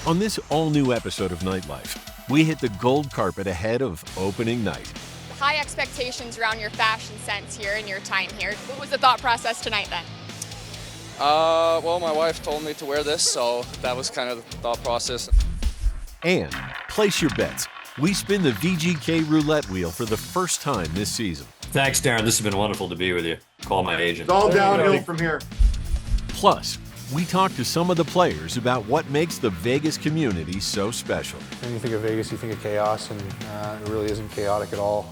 On this all-new episode of Nightlife, we hit the gold carpet ahead of opening night. High expectations around your fashion sense here and your time here. What was the thought process tonight then? Well, my wife told me to wear this, so that was kind of the thought process. And place your bets. We spin the VGK Roulette wheel for the first time this season. Thanks, Darren. This has been wonderful to be with you. Call my agent. It's all downhill from here. Plus, we talk to some of the players about what makes the Vegas community so special. When you think of Vegas, you think of chaos, and it really isn't chaotic at all.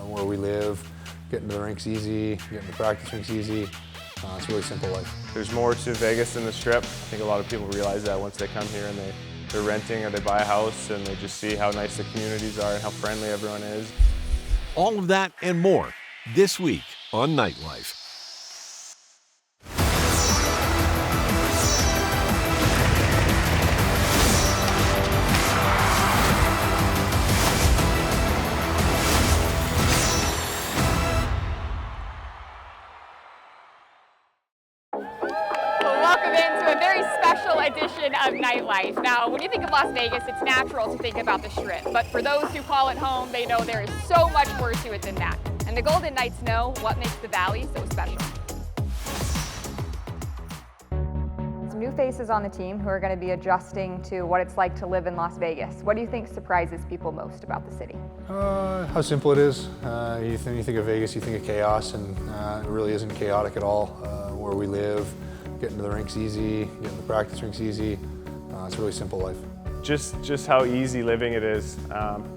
Where we live, getting to the rinks easy, getting to practice rinks easy. It's a really simple life. There's more to Vegas than the Strip. I think a lot of people realize that once they come here and they're renting or they buy a house and they just see how nice the communities are and how friendly everyone is. All of that and more this week on Nightlife. Welcome into a very special edition of Nightlife. Now, when you think of Las Vegas, it's natural to think about the Strip. But for those who call it home, they know there is so much more to it than that. And the Golden Knights know what makes the Valley so special. Some new faces on the team who are going to be adjusting to what it's like to live in Las Vegas. What do you think surprises people most about the city? How simple it is. You think of Vegas, you think of chaos, and it really isn't chaotic at all. Where we live, getting to the rinks easy, getting to practice rinks easy. It's a really simple life. Just how easy living it is.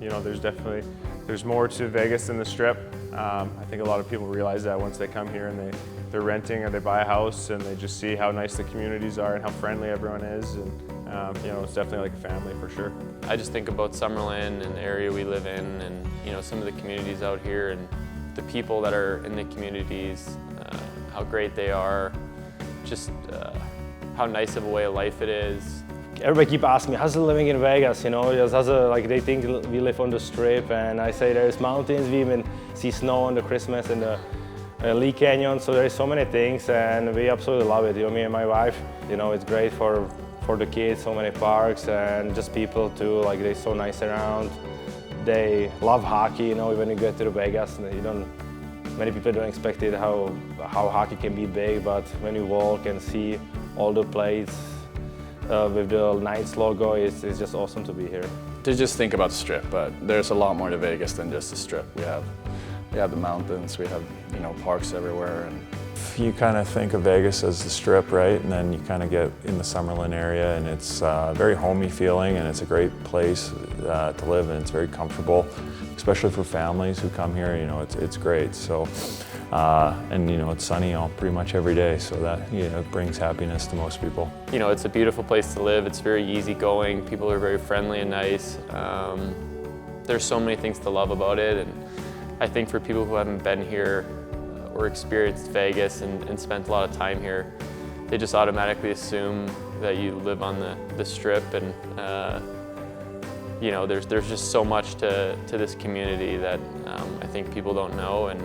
You know, there's more to Vegas than the Strip. I think a lot of people realize that once they come here and they're renting or they buy a house and they just see how nice the communities are and how friendly everyone is. And you know, it's definitely like a family for sure. I just think about Summerlin and the area we live in, and you know, some of the communities out here and the people that are in the communities, how great they are, just how nice of a way of life it is. Everybody keep asking me, how's it living in Vegas? You know, just like they think we live on the Strip, and I say there's mountains. We even see snow on the Christmas and the Lee Canyon. So there's so many things, and we absolutely love it. You know, me and my wife. You know, it's great for the kids. So many parks and just people too. Like they're so nice around. They love hockey. You know, when you get to Vegas, many people don't expect it how hockey can be big, but when you walk and see all the plates with the Knights logo, it's just awesome to be here. To just think about the Strip, but there's a lot more to Vegas than just the Strip. We have the mountains, we have, you know, parks everywhere. And you kind of think of Vegas as the Strip, right? And then you kind of get in the Summerlin area, and it's very homey feeling, and it's a great place to live, and it's very comfortable, especially for families who come here. You know, it's great. So, and you know, it's sunny pretty much every day, so that, you know, brings happiness to most people. You know, it's a beautiful place to live. It's very easygoing. People are very friendly and nice. There's so many things to love about it, and I think for people who haven't been here or experienced Vegas and spent a lot of time here, they just automatically assume that you live on the Strip, and you know, there's just so much to this community that I think people don't know. And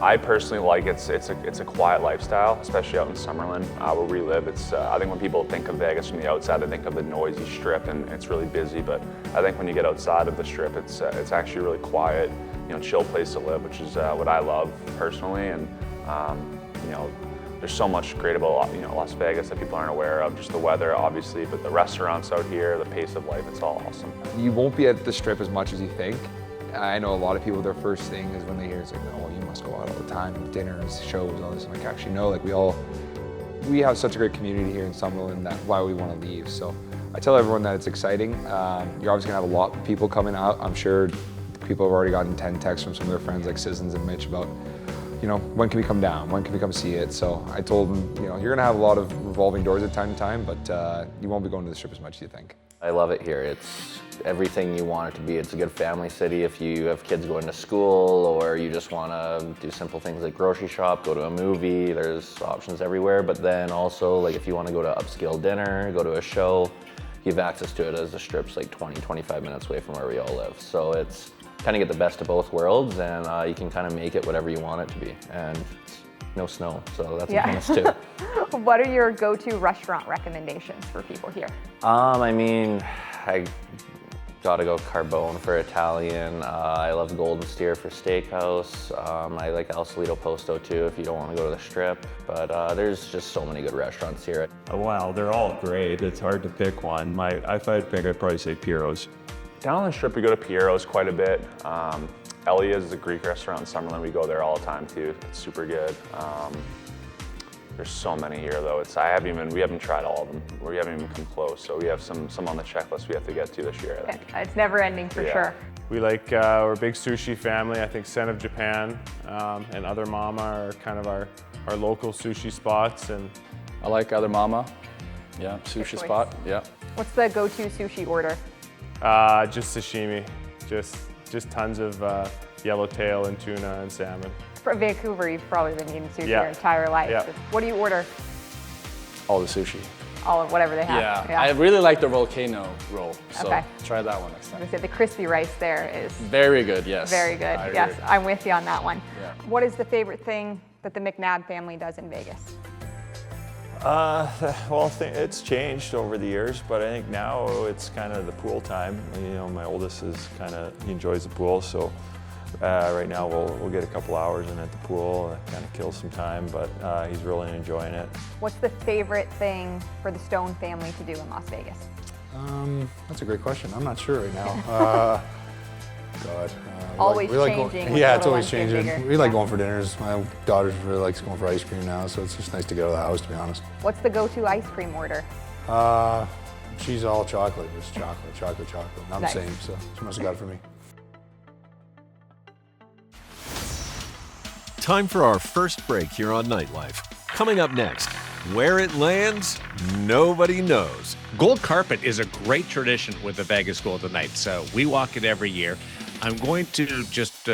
I personally like it's a quiet lifestyle, especially out in Summerlin where we live. It's I think when people think of Vegas from the outside, they think of the noisy Strip, and it's really busy. But I think when you get outside of the Strip, it's actually really quiet, you know, chill place to live, which is what I love personally. And you know, there's so much great about, you know, Las Vegas that people aren't aware of. Just the weather, obviously, but the restaurants out here, the pace of life, it's all awesome. You won't be at the Strip as much as you think. I know a lot of people, their first thing is when they hear it's like, oh, you must go out all the time, dinners, shows, all this. I'm like, actually, no, like we have such a great community here in Summerlin that why we want to leave. So I tell everyone that it's exciting. You're obviously gonna have a lot of people coming out. I'm sure people have already gotten 10 texts from some of their friends like Sissons and Mitch about, you know, when can we come down? When can we come see it? So I told them, you know, you're gonna have a lot of revolving doors at time to time, but you won't be going to the Strip as much as you think. I love it here. It's everything you want it to be. It's a good family city if you have kids going to school, or you just want to do simple things like grocery shop, go to a movie. There's options everywhere. But then also, like, if you want to go to upscale dinner, go to a show, you have access to it, as the Strip's like 20, 25 minutes away from where we all live. So it's kind of get the best of both worlds, and you can kind of make it whatever you want it to be. And no snow, so that's a bonus too. What are your go-to restaurant recommendations for people here? I mean, I gotta go Carbone for Italian. I love Golden Steer for steakhouse. I like El Solito Posto too if you don't want to go to the Strip. But there's just so many good restaurants here. Wow, they're all great. It's hard to pick one. If I had to pick, I'd probably say Piero's. Down on the Strip, we go to Piero's quite a bit. Elia's is a Greek restaurant in Summerlin. We go there all the time too. It's super good. There's so many here though. We haven't tried all of them. We haven't even come close. So we have some on the checklist we have to get to this year, I think. It's never ending for sure. We like, we're a big sushi family. I think Sen of Japan and Other Mama are kind of our local sushi spots. And I like Other Mama. Yeah, sushi spot. Yeah. What's the go-to sushi order? Just sashimi. Just tons of yellowtail and tuna and salmon. For Vancouver, you've probably been eating sushi your entire life. Yeah. What do you order? All the sushi. All of whatever they have. Yeah, I really like the volcano roll, so Okay. try that one next time. I was gonna say the crispy rice there is Very good, yes. very good. I Yes, agree. I'm with you on that one. Yeah. What is the favorite thing that the McNabb family does in Vegas? Well, it's changed over the years, but I think now it's kind of the pool time. You know, my oldest he enjoys the pool, so right now we'll get a couple hours in at the pool, kind of kill some time, but he's really enjoying it. What's the favorite thing for the Stone family to do in Las Vegas? That's a great question. I'm not sure right now. God. Always we like changing. Yeah, it's little always ones get changing. bigger. We like going for dinners. My daughter really likes going for ice cream now, so it's just nice to get out of the house, to be honest. What's the go-to ice cream order? She's all chocolate. It's chocolate. I'm Nice. the same, so she must have got it for me. Time for our first break here on Nightlife. Coming up next, where it lands, nobody knows. Gold carpet is a great tradition with the Vegas Golden Knights. We walk it every year. I'm going to just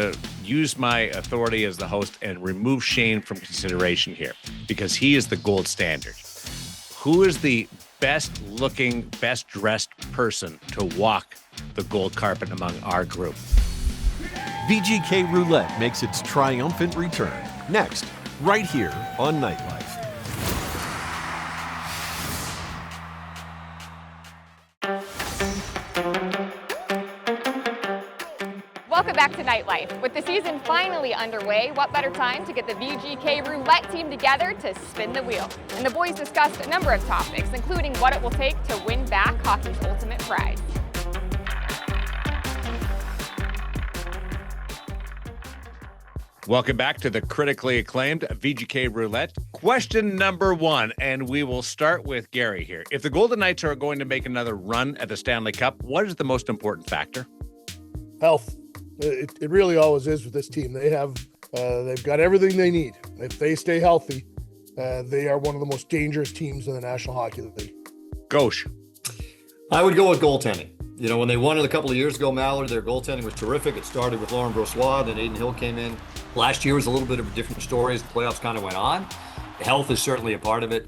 use my authority as the host and remove Shane from consideration here because he is the gold standard. Who is the best looking, best dressed person to walk the gold carpet among our group? VGK Roulette makes its triumphant return. Next, right here on Nightlife. Welcome back to Nightlife. With the season finally underway, what better time to get the VGK Roulette team together to spin the wheel? And the boys discussed a number of topics, including what it will take to win back hockey's ultimate prize. Welcome back to the critically acclaimed VGK Roulette. Question number one, and we will start with Gary here. If the Golden Knights are going to make another run at the Stanley Cup, what is the most important factor? Health. It really always is with this team. They've got everything they need. If they stay healthy, they are one of the most dangerous teams in the National Hockey League. Gauche. I would go with goaltending. You know, when they won it a couple of years ago, Mallard, their goaltending was terrific. It started with Laurent Brossoit, then Aiden Hill came in. Last year was a little bit of a different story as the playoffs kind of went on. Health is certainly a part of it.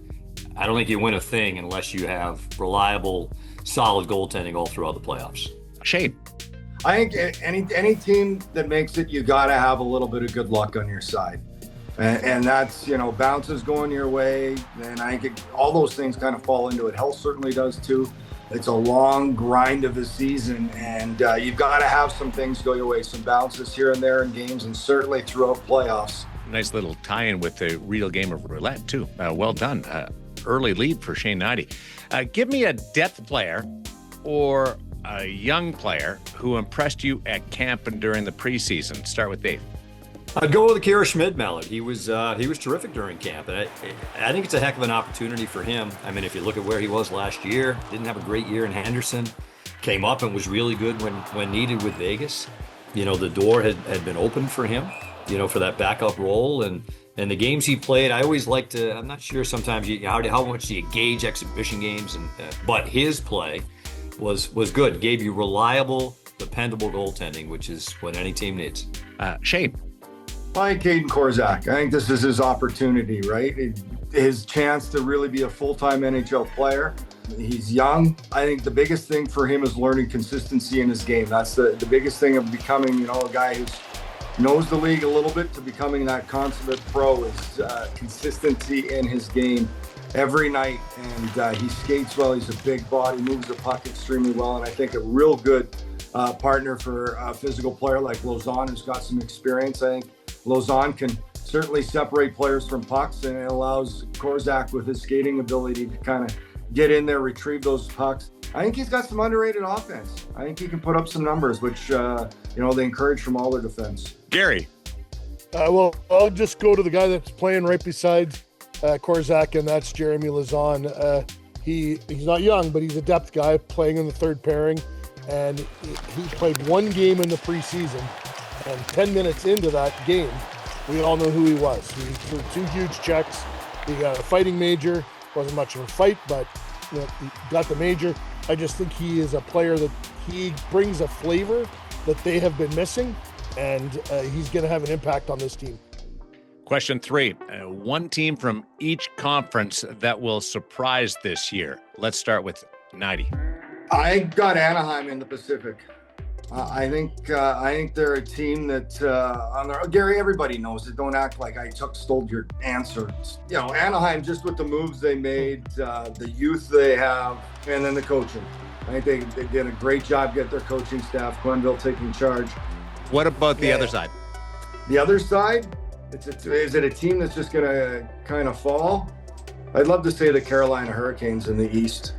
I don't think you win a thing unless you have reliable, solid goaltending all throughout the playoffs. Shane. I think any team that makes it, you got to have a little bit of good luck on your side. And that's, bounces going your way. And I think all those things kind of fall into it. Health certainly does too. It's a long grind of a season, and you've got to have some things go your way, some bounces here and there in games, and certainly throughout playoffs. Nice little tie-in with the real game of roulette, too. Well done. Early lead for Shane Knighty. Give me a depth player or a young player who impressed you at camp and during the preseason. Start with Dave. I'd go with Akira Schmid, Mallard. He was terrific during camp, and I think it's a heck of an opportunity for him. I mean, if you look at where he was last year, didn't have a great year in Henderson, came up and was really good when needed with Vegas. The door had been open for him, for that backup role, and the games he played, I always like to. I'm not sure sometimes how much do you gauge exhibition games, but his play was good. Gave you reliable, dependable goaltending, which is what any team needs. Shane. I think Caden Korzak. I think this is his opportunity, right? His chance to really be a full-time NHL player. He's young. I think the biggest thing for him is learning consistency in his game. That's the biggest thing of becoming, a guy who knows the league a little bit to becoming that consummate pro is consistency in his game. every night, and he skates well. He's a big body, moves the puck extremely well, and I think a real good partner for a physical player like Lauzon, who's got some experience. I think Lauzon can certainly separate players from pucks, and it allows Korczak with his skating ability to kind of get in there, retrieve those pucks. I think he's got some underrated offense. I think he can put up some numbers, which they encourage from all their defense. Gary. Well, I'll just go to the guy that's playing right beside Korczak, and that's Jeremy Lauzon. He's not young, but he's a depth guy playing in the third pairing, and he played one game in the preseason, and 10 minutes into that game, we all know who he was. He threw 2 huge checks. He got a fighting major. Wasn't much of a fight, but he got the major. I just think he is a player that he brings a flavor that they have been missing, and he's going to have an impact on this team. Question 3, one team from each conference that will surprise this year. Let's start with Nighty. I got Anaheim in the Pacific. I think they're a team that Gary, everybody knows it. Don't act like I stole your answer. Anaheim, just with the moves they made, the youth they have, and then the coaching. I think they did a great job getting their coaching staff, Quenneville taking charge. What about the other side? The other side, is it a team that's just going to kind of fall? I'd love to say the Carolina Hurricanes in the East.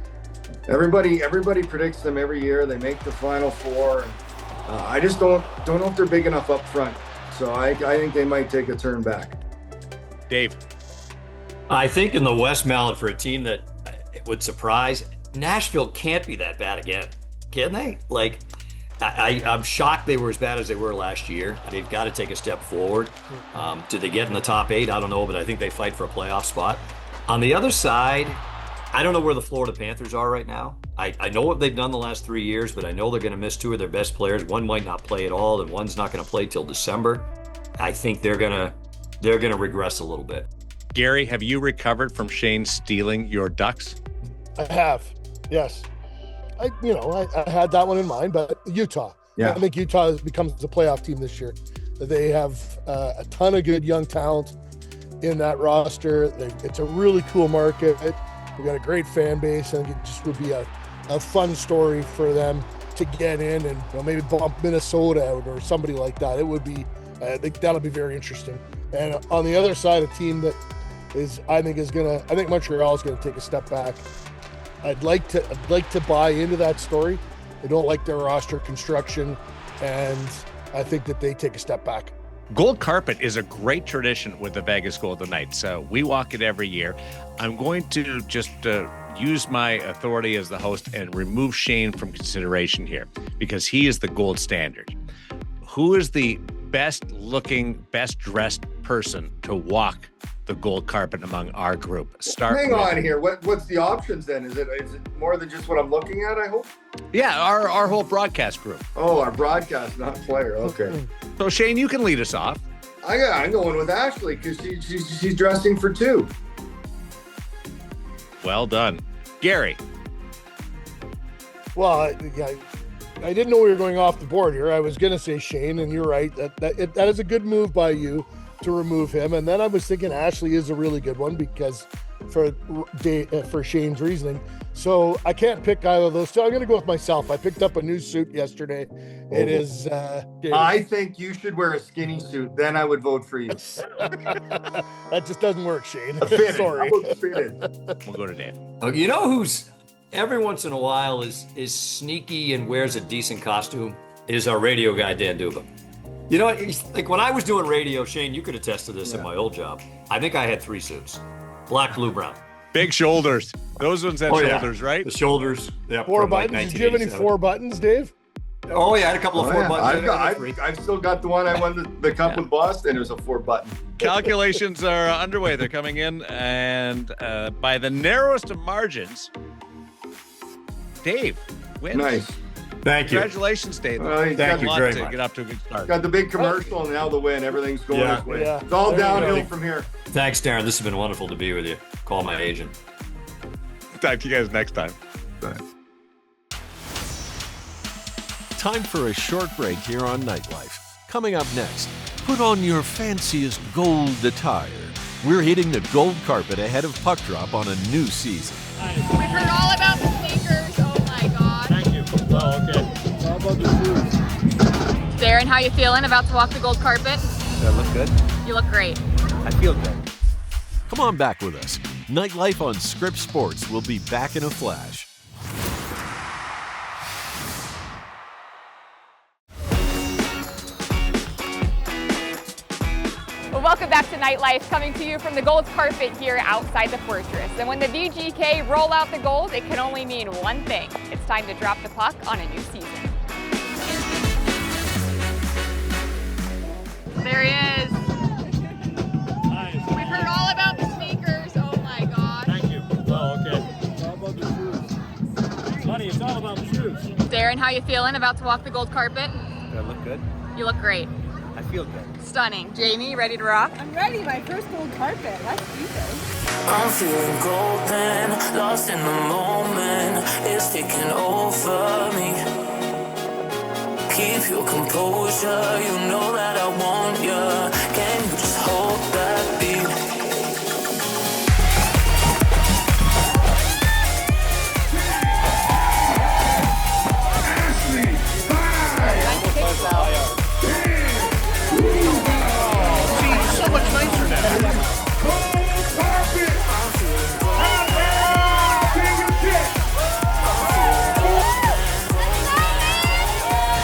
Everybody predicts them every year. They make the Final Four. And, I just don't know if they're big enough up front. So I think they might take a turn back. Dave. I think in the West, Mallet, for a team that would surprise, Nashville can't be that bad again. Can they? I'm shocked they were as bad as they were last year. They've got to take a step forward. Did they get in the top 8? I don't know, but I think they fight for a playoff spot. On the other side, I don't know where the Florida Panthers are right now. I know what they've done the last 3 years, but I know they're going to miss 2 of their best players. One might not play at all, and one's not going to play till December. I think they're going to regress a little bit. Gary, have you recovered from Shane stealing your Ducks? I have, yes. I had that one in mind, but Utah. Yeah. I think Utah becomes a playoff team this year. They have a ton of good young talent in that roster. It's a really cool market. We've got a great fan base, and it just would be a fun story for them to get in and maybe bump Minnesota out or somebody like that. It would be, I think that'll be very interesting. And on the other side, a team that I think Montreal is gonna take a step back. I'd like to buy into that story. I don't like their roster construction, and I think that they take a step back. Gold carpet is a great tradition with the Vegas Golden Knights. So we walk it every year. I'm going to just use my authority as the host and remove Shane from consideration here because he is the gold standard. Who is the best looking, best dressed person to walk the gold carpet among our group? Hang on here. What's the options then? Is it more than just what I'm looking at, I hope? Yeah, our whole broadcast group. Oh, our broadcast, not player. Okay. So Shane, you can lead us off. I'm going with Ashley because she's dressing for 2. Well done. Gary. Well, I didn't know we were going off the board here. I was going to say Shane, and you're right. That is a good move by you to remove him. And then I was thinking Ashley is a really good one because for Shane's reasoning. So I can't pick either of those 2. I'm going to go with myself. I picked up a new suit yesterday. It is. I think you should wear a skinny suit. Then I would vote for you. That just doesn't work, Shane. Sorry. We'll go to Dave. You know who's every once in a while is sneaky and wears a decent costume is our radio guy, Dan Duba. You know, like when I was doing radio, Shane, you could attest to this in my old job. I think I had 3 suits, black, blue, brown. Big shoulders. Those ones had shoulders, right? The shoulders. Yeah, 4 buttons. Did you have any 4 buttons, Dave? Oh, yeah, I had a couple of 4 buttons. I've still got the one I won the cup with Boston. It was a 4 button. Calculations are underway. They're coming in, and by the narrowest of margins, Dave wins. Nice. Thank you. Congratulations, Dave. Thank you very much. Get off to a good start. Got the big commercial and now the win. Everything's going his way. Yeah. It's all downhill from here. Thanks, Darren. This has been wonderful to be with you. Call my agent. Talk to you guys next time. Bye. Time for a short break here on Nightlife. Coming up next, put on your fanciest gold attire We're hitting the gold carpet ahead of puck drop on a new season. We've heard all about the sneakers. Oh my God. Thank you. Oh, okay. How about the shoes? Darren, how you feeling? About to walk the gold carpet? Do I look good? You look great. I feel good. Come on back with us. Nightlife on Scripps Sports will be back in a flash. Well, welcome back to Nightlife, coming to you from the gold carpet here outside the Fortress. And when the VGK roll out the gold, it can only mean one thing. It's time to drop the puck on a new season. There he is. Nice. We've heard all about the sneakers. Oh my God. Thank you. Oh, okay. How about the shoes? Honey, it's all about the shoes. Darren, how you feeling? About to walk the gold carpet? Do I look good? You look great. I feel good. Stunning. Jamie, ready to rock? I'm ready. My first gold carpet. Let's do this. I'm feeling golden, lost in the moment. It's taking over me. Keep your composure, you know that I want you. Can you just hold that beat? So much nicer now.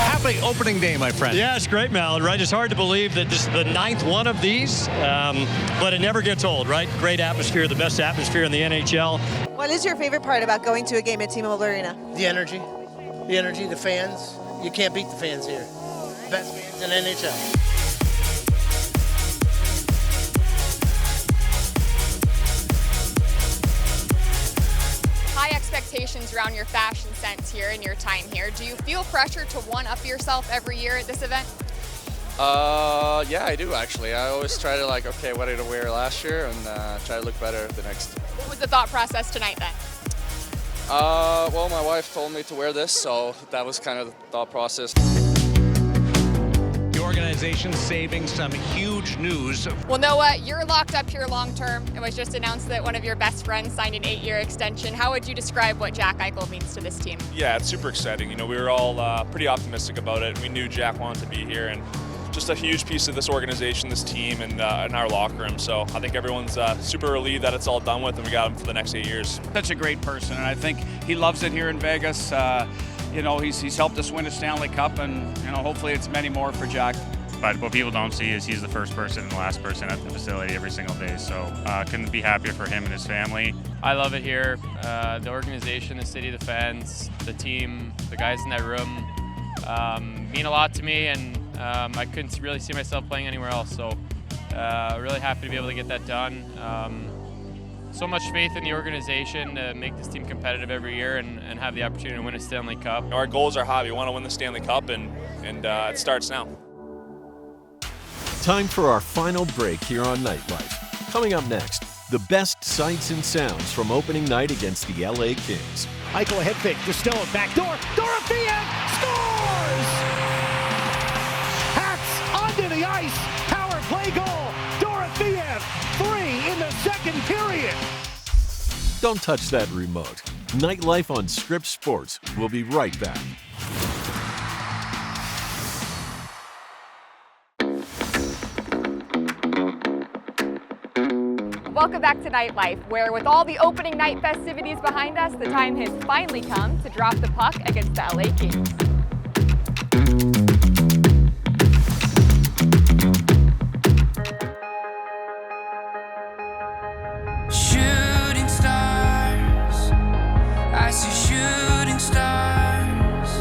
Happy opening day, my friend. Yeah, it's great, Mallard, right? It's hard to believe that this is the 9th one of these, but it never gets old, right? Great atmosphere, the best atmosphere in the NHL. What is your favorite part about going to a game at T-Mobile Arena? The energy, the fans. You can't beat the fans here. Best fans in NHL. High expectations around your fashion sense here in your time here. Do you feel pressure to one-up yourself every year at this event? Yeah, I do actually. I always try to okay, what did I wear last year, and try to look better the next. What was the thought process tonight then? Well, my wife told me to wear this, so that was kind of the thought process. The organization saving some huge news. Well, Noah, you're locked up here long term. It was just announced that one of your best friends signed an 8-year extension. How would you describe what Jack Eichel means to this team? Yeah, it's super exciting. You know, we were all pretty optimistic about it. We knew Jack wanted to be here, and just a huge piece of this organization, this team, and our locker room. So I think everyone's super relieved that it's all done with, and we got him for the next 8 years. Such a great person, and I think he loves it here in Vegas. You know, he's helped us win a Stanley Cup, and you know, hopefully it's many more for Jack. But what people don't see is he's the first person and the last person at the facility every single day. So couldn't be happier for him and his family. I love it here. The organization, the city, the fans, the team, the guys in that room mean a lot to me, and I couldn't really see myself playing anywhere else. So really happy to be able to get that done. So much faith in the organization to make this team competitive every year and have the opportunity to win a Stanley Cup. Our goals are high. We want to win the Stanley Cup, and it starts now. Time for our final break here on Nightlife. Coming up next, the best sights and sounds from opening night against the LA Kings. Eichel a head fake, Costello back door, Dorothea scores! Hats onto the ice, power play goal, Dorothea, 3 in the second period. Don't touch that remote. Nightlife on Scripps Sports. We'll be right back. Welcome back to Nightlife, where with all the opening night festivities behind us, the time has finally come to drop the puck against the LA Kings. Shooting stars, I see shooting stars.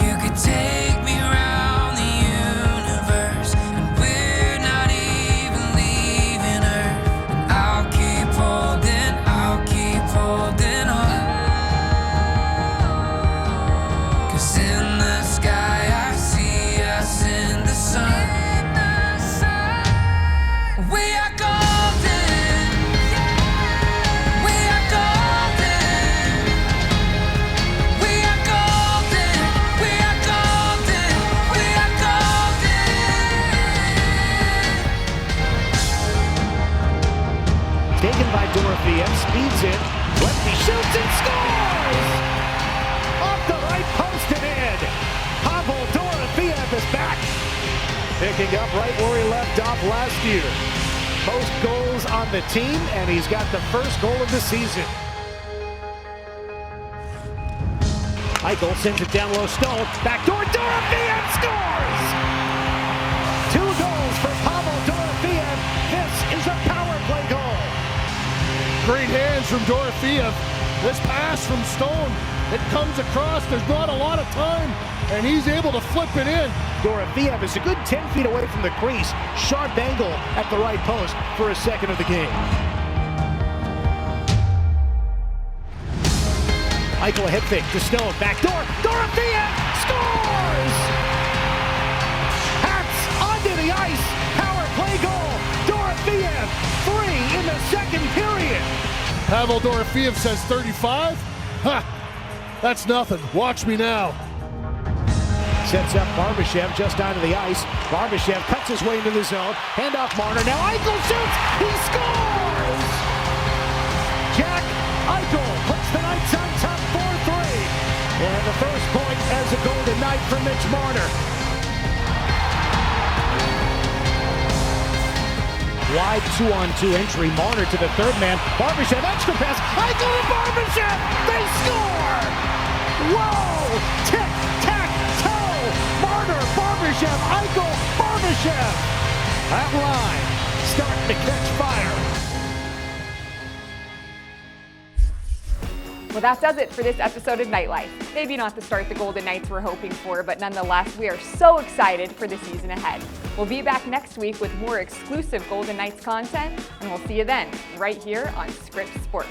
You could take me around the universe, and we're not even leaving Earth. And I'll keep holding on. 'Cause Dorofeev speeds in. Lefty shoots and scores! Off the right post and in. Pavel Dorofeev is back. Picking up right where he left off last year. Most goals on the team, and he's got the first goal of the season. Eichel sends it down low, Stone. Backdoor, Dorofeev scores! 2 goals for Pavel Dorofeev. This is a power play goal. Great hands from Dorofeev. This pass from Stone, it comes across. There's not a lot of time, and he's able to flip it in. Dorofeev is a good 10 feet away from the crease. Sharp angle at the right post for his second of the game. Eichel a head fake to Stone. Backdoor. Dorofeev scores! Hats onto the ice. Power play goal. Dorofeev 3 in the second period. Pavel Dorofeev says 35. Ha! That's nothing. Watch me now. Sets up Barbashev just onto the ice. Barbashev cuts his way into the zone. Handoff Marner. Now Eichel shoots. He scores! Jack Eichel puts the Knights on top 4-3. And the first point as a Golden Knight for Mitch Marner. Wide 2-on-2 entry. Marner to the third man. Barbashev extra pass. Eichel to Barbashev. They score! Whoa! Tic-tac-toe! Marner, Barbashev, Eichel, Barbashev. That line starting to catch fire. Well, that does it for this episode of Nightlife. Maybe not the start the Golden Knights were hoping for, but nonetheless, we are so excited for the season ahead. We'll be back next week with more exclusive Golden Knights content, and we'll see you then, right here on Scripps Sports.